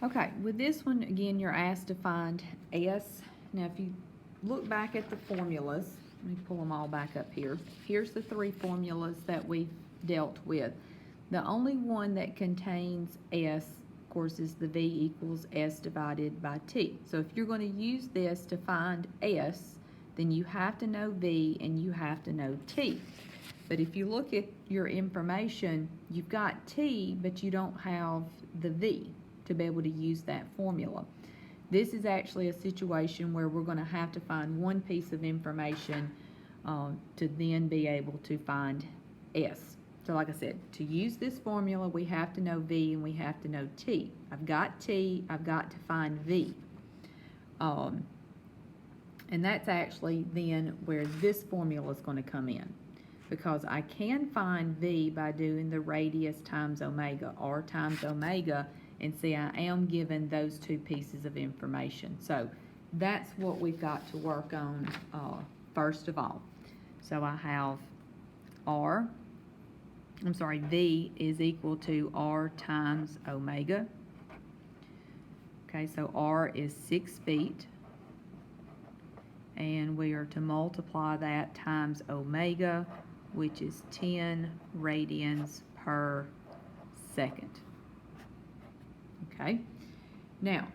Okay, with this one, again, you're asked to find S. Now, if you look back at the formulas, let me pull them all back up here. Here's the three formulas that we've dealt with. The only one that contains S, of course, is the V equals S divided by T. So if you're going to use this to find S, then you have to know V and you have to know T. But if you look at your information, you've got T, but you don't have the V to be able to use that formula. This is actually a situation where we're going to have to find one piece of information to then be able to find S. So like I said, to use this formula, we have to know V and we have to know T. I've got T, I've got to find V. And that's actually then where this formula is going to come in, because I can find V by doing the radius times omega, R times omega, and see I am given those two pieces of information. So that's what we've got to work on first of all. So I have V is equal to R times omega. Okay, so R is 6 feet. And we are to multiply that times omega, which is 10 radians per second. Okay, now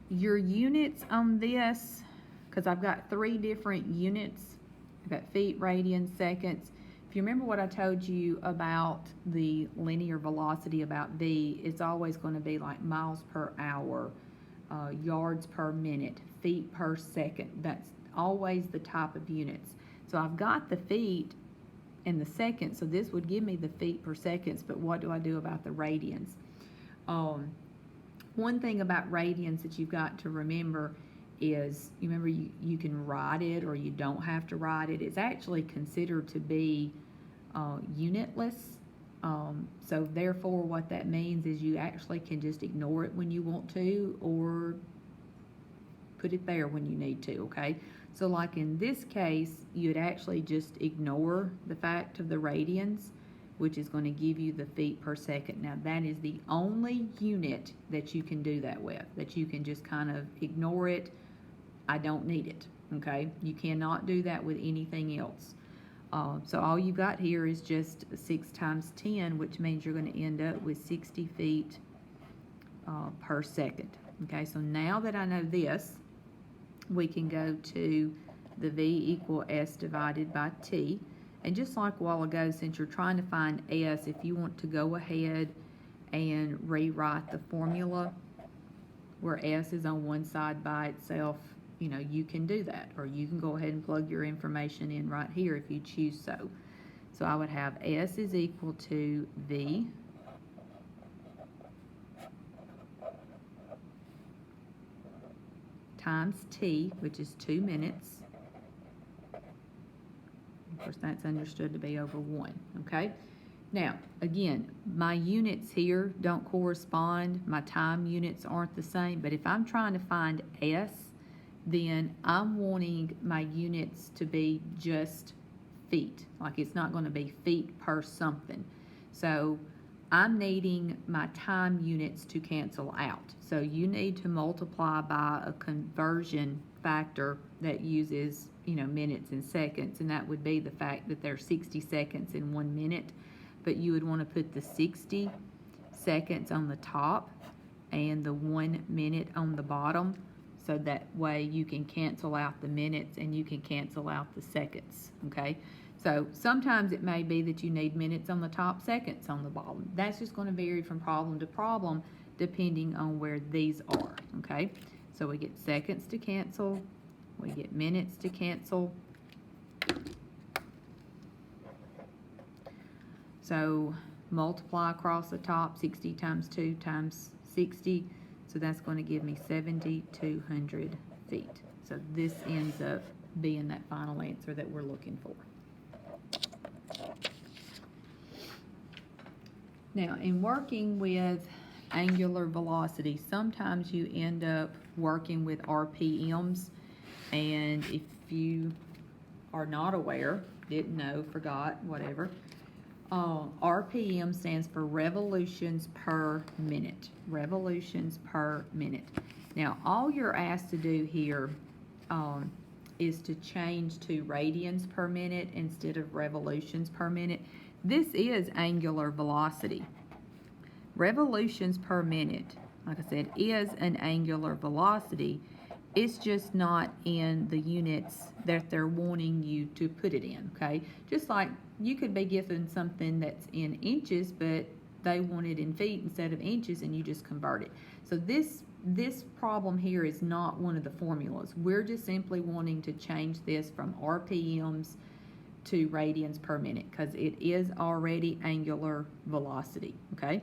your units on this, because I've got three different units, I've got feet, radians, seconds. If you remember what I told you about the linear velocity about V, it's always going to be like miles per hour, yards per minute, feet per second. That's always the type of units. So I've got the feet and the seconds, so this would give me the feet per seconds, but what do I do about the radians? One thing about radians that you've got to remember is, you remember you can write it or you don't have to write it. It's actually considered to be unitless. So therefore what that means is you actually can just ignore it when you want to, or put it there when you need to, okay? So like in this case, you'd actually just ignore the fact of the radians, which is going to give you the feet per second. Now that is the only unit that you can do that with, that you can just kind of ignore it. I don't need it, okay? You cannot do that with anything else. So all you got here is just 6 times 10, which means you're going to end up with 60 feet per second. Okay, so now that I know this, we can go to the V equal S divided by T. And just like a while ago, since you're trying to find S, if you want to go ahead and rewrite the formula where S is on one side by itself, you know, you can do that. Or you can go ahead and plug your information in right here if you choose so. So I would have S is equal to V times T, which is 2 minutes. Of course, that's understood to be over 1, okay? Now, again, my units here don't correspond. My time units aren't the same, but if I'm trying to find S, then I'm wanting my units to be just feet. Like it's not going to be feet per something. So I'm needing my time units to cancel out. So you need to multiply by a conversion factor that uses, you know, minutes and seconds, and that would be the fact that there's 60 seconds in 1 minute, but you would want to put the 60 seconds on the top and the 1 minute on the bottom, so that way you can cancel out the minutes and you can cancel out the seconds, okay? So sometimes it may be that you need minutes on the top, seconds on the bottom. That's just going to vary from problem to problem depending on where these are, okay? So we get seconds to cancel, we get minutes to cancel. So multiply across the top, 60 times 2 times 60, so that's going to give me 7,200 feet. So this ends up being that final answer that we're looking for. Now, in working with angular velocity, sometimes you end up working with RPMs, and if you are not aware, didn't know, forgot, whatever, RPM stands for revolutions per minute. Revolutions per minute. Now, all you're asked to do here is to change to radians per minute instead of revolutions per minute. This is angular velocity. Revolutions per minute, like I said, is an angular velocity. It's just not in the units that they're wanting you to put it in, okay? Just like you could be given something that's in inches, but they want it in feet instead of inches, and you just convert it. So this problem here is not one of the formulas. We're just simply wanting to change this from RPMs to radians per minute because it is already angular velocity, okay?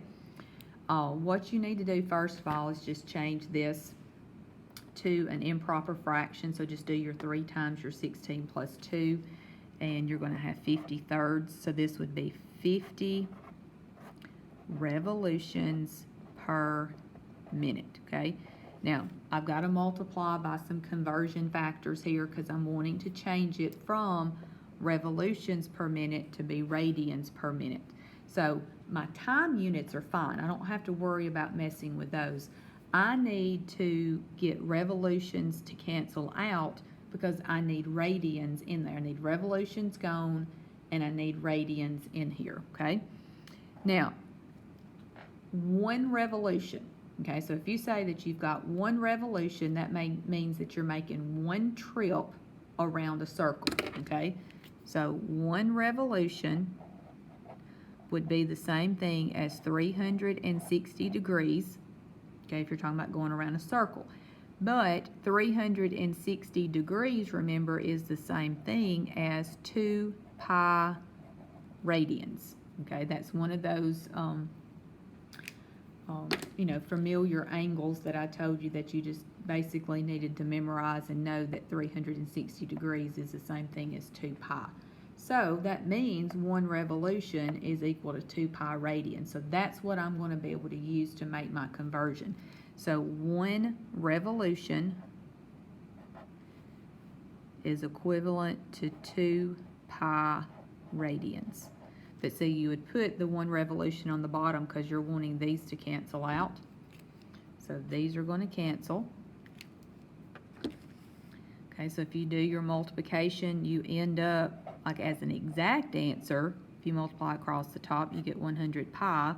What you need to do first of all is just change this to an improper fraction. So just do your 3 times your 16 plus 2, and you're going to have 50 thirds. So this would be 50 revolutions per minute, okay? Now, I've got to multiply by some conversion factors here because I'm wanting to change it from revolutions per minute to be radians per minute. So my time units are fine. I don't have to worry about messing with those. I need to get revolutions to cancel out because I need radians in there. I need revolutions gone and I need radians in here, okay? Now, 1 revolution, okay? So if you say that you've got 1 revolution, that means that you're making 1 trip around a circle, okay? So 1 revolution would be the same thing as 360 degrees, okay, if you're talking about going around a circle. But 360 degrees, remember, is the same thing as 2 pi radians, okay? That's one of those, familiar angles that I told you that you just basically needed to memorize and know that 360 degrees is the same thing as 2 pi. So that means 1 revolution is equal to 2 pi radians. So that's what I'm going to be able to use to make my conversion. So 1 revolution is equivalent to 2 pi radians. But see, you would put the 1 revolution on the bottom because you're wanting these to cancel out. So these are going to cancel. Okay, so if you do your multiplication, you end up, like as an exact answer, if you multiply across the top, you get 100 pi.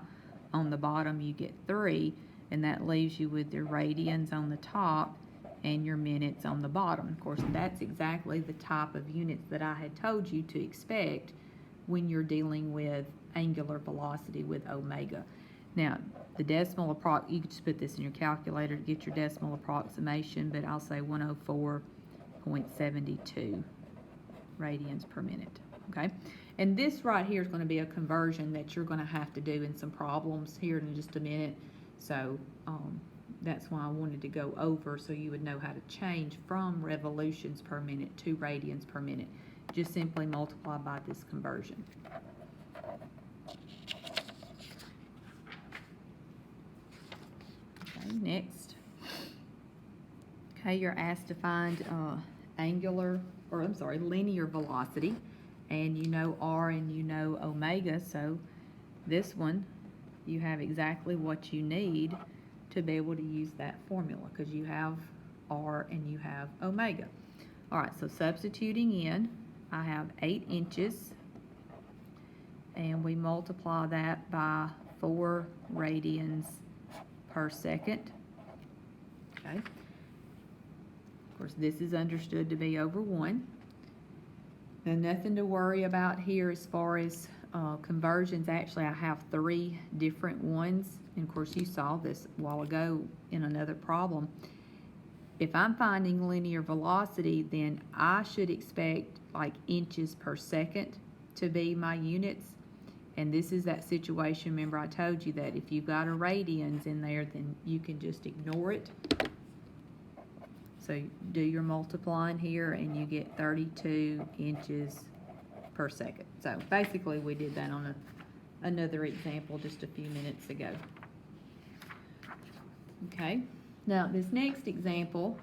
On the bottom, you get 3, and that leaves you with your radians on the top and your minutes on the bottom. Of course, that's exactly the type of units that I had told you to expect when you're dealing with angular velocity with omega. Now, the decimal you could just put this in your calculator to get your decimal approximation, but I'll say 104.72 radians per minute, okay? And this right here is going to be a conversion that you're going to have to do in some problems here in just a minute. So that's why I wanted to go over so you would know how to change from revolutions per minute to radians per minute. Just simply multiply by this conversion. Okay, next. Okay, you're asked to find linear velocity, and you know R and you know omega, so this one you have exactly what you need to be able to use that formula because you have R and you have omega. All right, so substituting in, I have 8 inches, and we multiply that by 4 radians per second. Okay. Of course, this is understood to be over 1. Now, nothing to worry about here as far as conversions. Actually, I have 3 different ones. And of course, you saw this a while ago in another problem. If I'm finding linear velocity, then I should expect like inches per second to be my units. And this is that situation. Remember, I told you that if you've got a radians in there, then you can just ignore it. So do your multiplying here and you get 32 inches per second. So basically we did that on another example just a few minutes ago. Okay, now this next example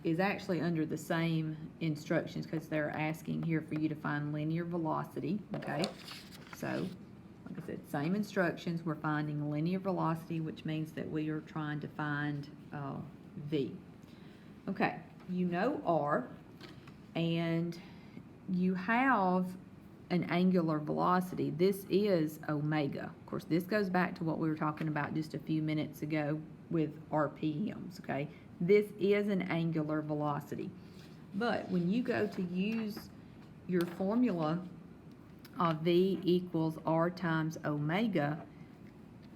is actually under the same instructions because they're asking here for you to find linear velocity, okay? So So, like I said, same instructions, we're finding linear velocity, which means that we are trying to find V. Okay, you know R, and you have an angular velocity. This is omega. Of course, this goes back to what we were talking about just a few minutes ago with RPMs, okay? This is an angular velocity. But when you go to use your formula of V equals R times omega,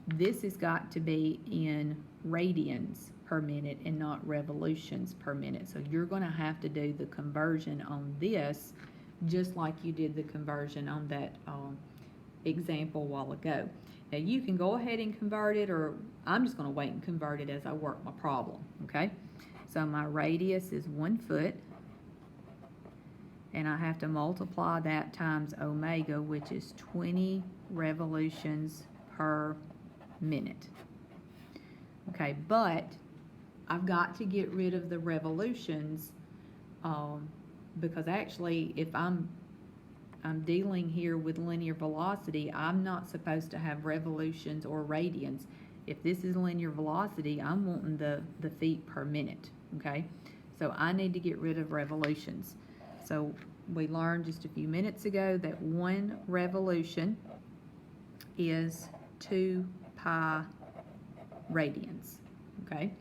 this has got to be in radians per minute and not revolutions per minute. So you're going to have to do the conversion on this just like you did the conversion on that example a while ago. Now you can go ahead and convert it, or I'm just going to wait and convert it as I work my problem, okay? So my radius is 1 foot, and I have to multiply that times omega, which is 20 revolutions per minute. Okay, but I've got to get rid of the revolutions because actually if I'm dealing here with linear velocity, I'm not supposed to have revolutions or radians. If this is linear velocity, I'm wanting the feet per minute, okay? So I need to get rid of revolutions. So we learned just a few minutes ago that 1 revolution is 2 pi radians, okay?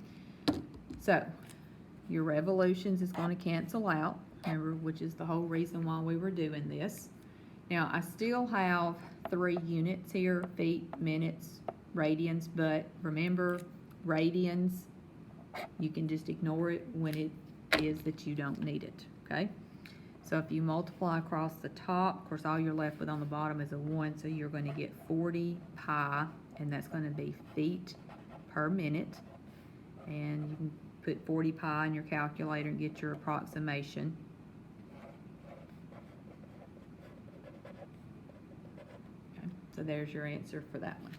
So your revolutions is going to cancel out, remember, which is the whole reason why we were doing this. Now I still have 3 units here, feet, minutes, radians, but remember, radians, you can just ignore it when it is that you don't need it, okay? So if you multiply across the top, of course all you're left with on the bottom is a 1, so you're going to get 40 pi, and that's going to be feet per minute. And you can put 40 pi in your calculator and get your approximation. Okay, so there's your answer for that one.